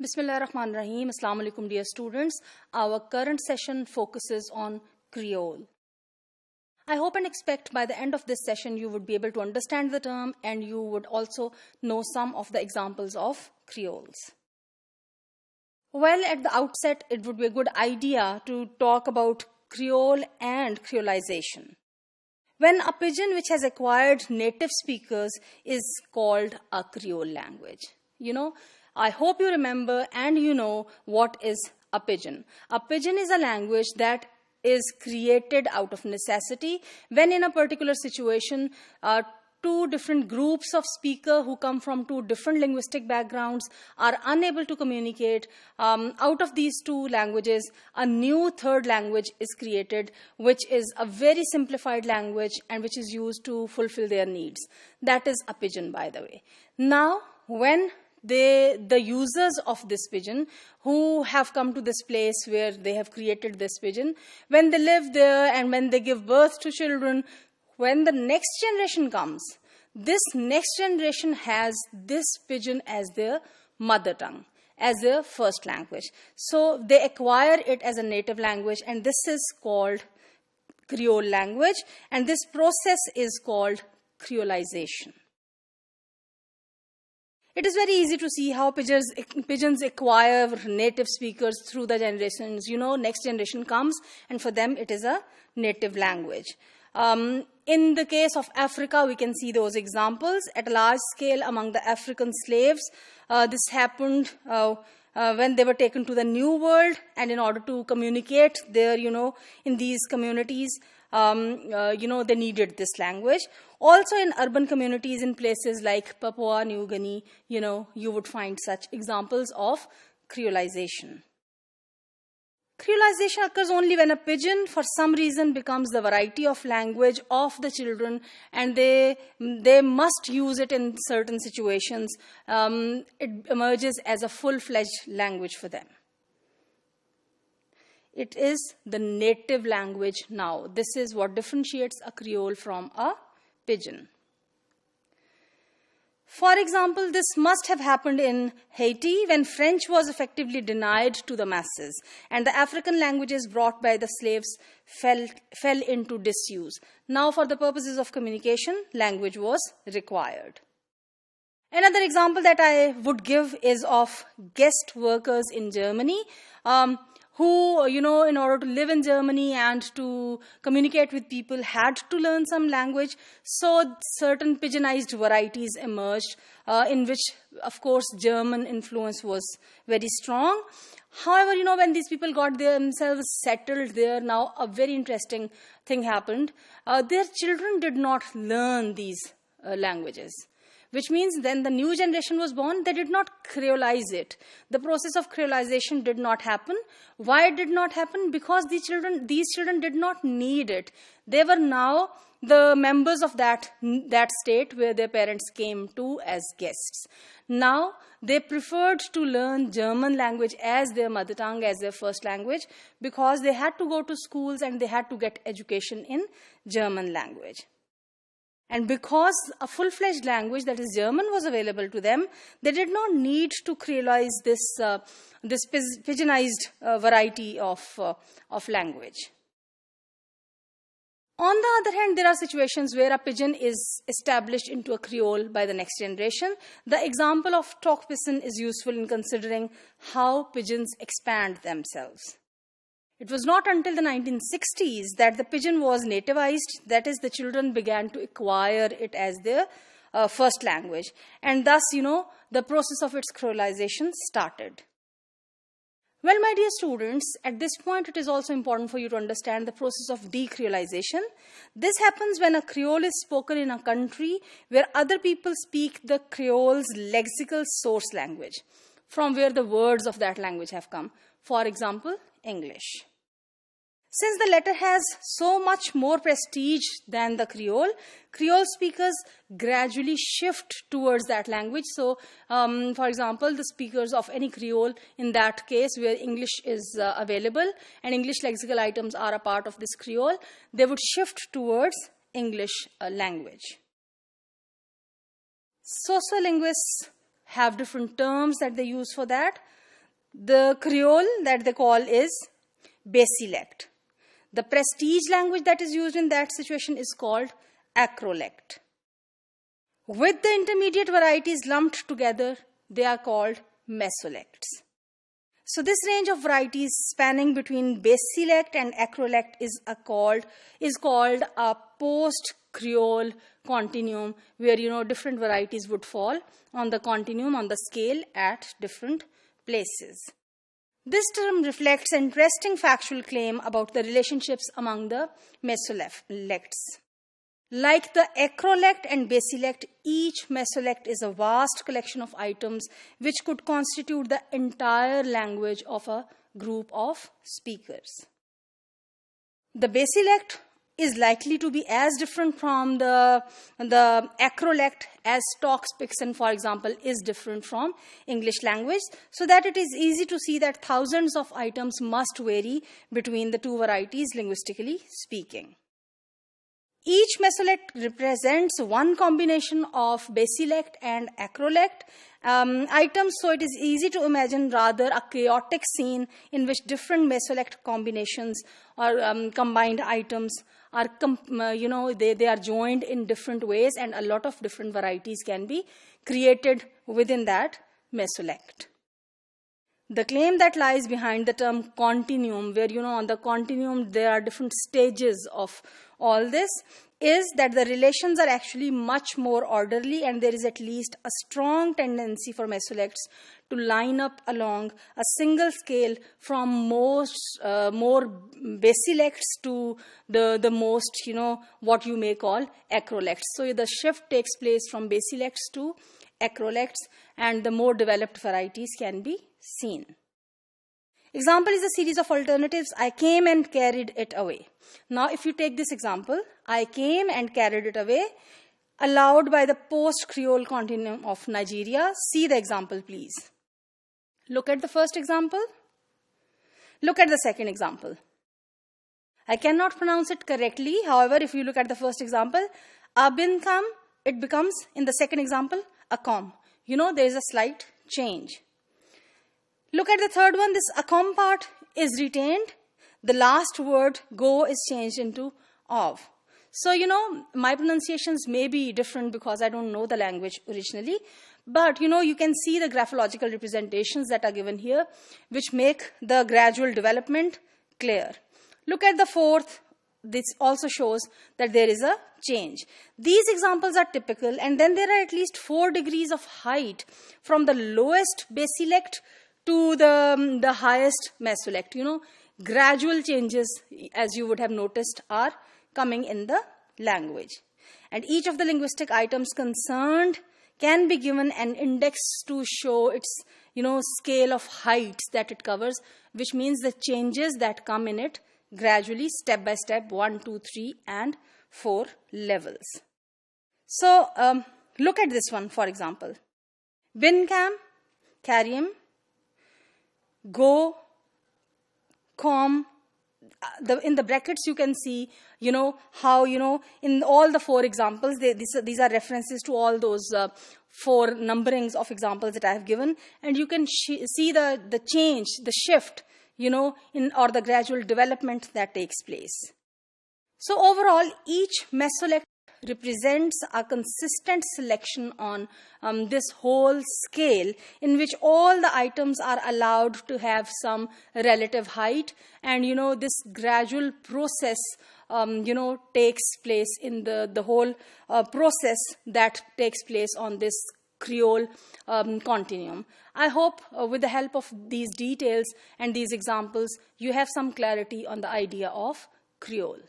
Bismillahirrahmanirrahim. Assalamu alaikum, dear students. Our current session focuses on Creole. I hope and expect by the end of this session you would be able to understand the term and you would also know some of the examples of Creoles. Well, at the outset, it would be a good idea to talk about Creole and creolization. When a pidgin which has acquired native speakers is called a Creole language. I hope you remember and you know what is a pidgin. A pidgin is a language that is created out of necessity when in a particular situation, two different groups of speakers who come from two different linguistic backgrounds are unable to communicate. Out of these two languages, a new third language is created, which is a very simplified language and which is used to fulfill their needs. That is a pidgin, by the way. Now, when the users of this pidgin who have come to this place where they have created this pidgin, when they live there and when they give birth to children, when the next generation comes, this next generation has this pidgin as their mother tongue, as their first language. So they acquire it as a native language, and this is called Creole language, and this process is called creolization. It is very easy to see how pidgins acquire native speakers through the generations. Next generation comes, and for them it is a native language. In the case of Africa, we can see those examples at a large scale among the African slaves. This happened when they were taken to the New World, and in order to communicate there, in these communities, they needed this language. Also in urban communities in places like Papua New Guinea, you would find such examples of creolization. Creolization occurs only when a pidgin, for some reason, becomes the variety of language of the children, and they must use it in certain situations. It emerges as a full-fledged language for them. It is the native language now. This is what differentiates a Creole from a pidgin. For example, this must have happened in Haiti when French was effectively denied to the masses, and the African languages brought by the slaves fell into disuse. Now, for the purposes of communication, language was required. Another example that I would give is of guest workers in Germany, who, in order to live in Germany and to communicate with people, had to learn some language. So certain pidginized varieties emerged, in which, of course, German influence was very strong. However, when these people got themselves settled there, now a very interesting thing happened. Their children did not learn these languages, which means then the new generation was born, they did not creolize it. The process of creolization did not happen. Why it did not happen? Because these children did not need it. They were now the members of that state where their parents came to as guests. Now, they preferred to learn German language as their mother tongue, as their first language, because they had to go to schools and they had to get education in German language. And because a full-fledged language, that is German, was available to them, they did not need to creolize this pidginized variety of language. On the other hand, there are situations where a pidgin is established into a Creole by the next generation. The example of Tok-Pisin is useful in considering how pidgins expand themselves. It was not until the 1960s that the pidgin was nativized, that is, the children began to acquire it as their first language. And thus, the process of its creolization started. Well, my dear students, at this point, it is also important for you to understand the process of decreolization. This happens when a Creole is spoken in a country where other people speak the Creole's lexical source language, from where the words of that language have come. For example, English. Since the latter has so much more prestige than the Creole speakers gradually shift towards that language. So, for example, the speakers of any Creole, in that case where English is available and English lexical items are a part of this Creole, they would shift towards English language. Sociolinguists have different terms that they use for that. The Creole that they call is basilect. The prestige language that is used in that situation is called acrolect. With the intermediate varieties lumped together, they are called mesolects. So this range of varieties spanning between basilect and acrolect is called a post-Creole continuum, where different varieties would fall on the continuum, on the scale at different places. This term reflects an interesting factual claim about the relationships among the mesolects. Like the acrolect and basilect, each mesolect is a vast collection of items which could constitute the entire language of a group of speakers. The basilect is likely to be as different from the acrolect as Stokes-Pixon, for example, is different from English language, so that it is easy to see that thousands of items must vary between the two varieties, linguistically speaking. Each mesolect represents one combination of basilect and acrolect items, so it is easy to imagine rather a chaotic scene in which different mesolect combinations or combined items are, they are joined in different ways, and a lot of different varieties can be created within that mesolect. The claim that lies behind the term continuum, where on the continuum there are different stages of all this, is that the relations are actually much more orderly, and there is at least a strong tendency for mesolects to line up along a single scale from more basilects to the most, what you may call acrolects. So the shift takes place from basilects to acrolects, and the more developed varieties can be seen. Example is a series of alternatives. I came and carried it away. Now, if you take this example, I came and carried it away, allowed by the post-Creole continuum of Nigeria. See the example, please. Look at the first example. Look at the second example. I cannot pronounce it correctly. However, if you look at the first example, abinkam, it becomes, in the second example, akom. There is a slight change. Look at the third one. This akom part is retained. The last word, go, is changed into of. So, my pronunciations may be different because I don't know the language originally. But, you can see the graphological representations that are given here, which make the gradual development clear. Look at the fourth. This also shows that there is a change. These examples are typical, and then there are at least 4 degrees of height from the lowest basilect to the highest mesolect. Gradual changes, as you would have noticed, are coming in the language. And each of the linguistic items concerned can be given an index to show its, scale of heights that it covers, which means the changes that come in it gradually, step by step, 1, 2, 3, and 4 levels. So, look at this one, for example. Bincam, carryim, go, com. In the brackets you can see, how, in all the 4 examples, these are references to all those 4 numberings of examples that I have given. And you can see the change, the shift, or the gradual development that takes place. So overall, each mesolect represents a consistent selection on this whole scale, in which all the items are allowed to have some relative height, and this gradual process takes place in the whole process that takes place on this Creole continuum. I hope with the help of these details and these examples, you have some clarity on the idea of Creole.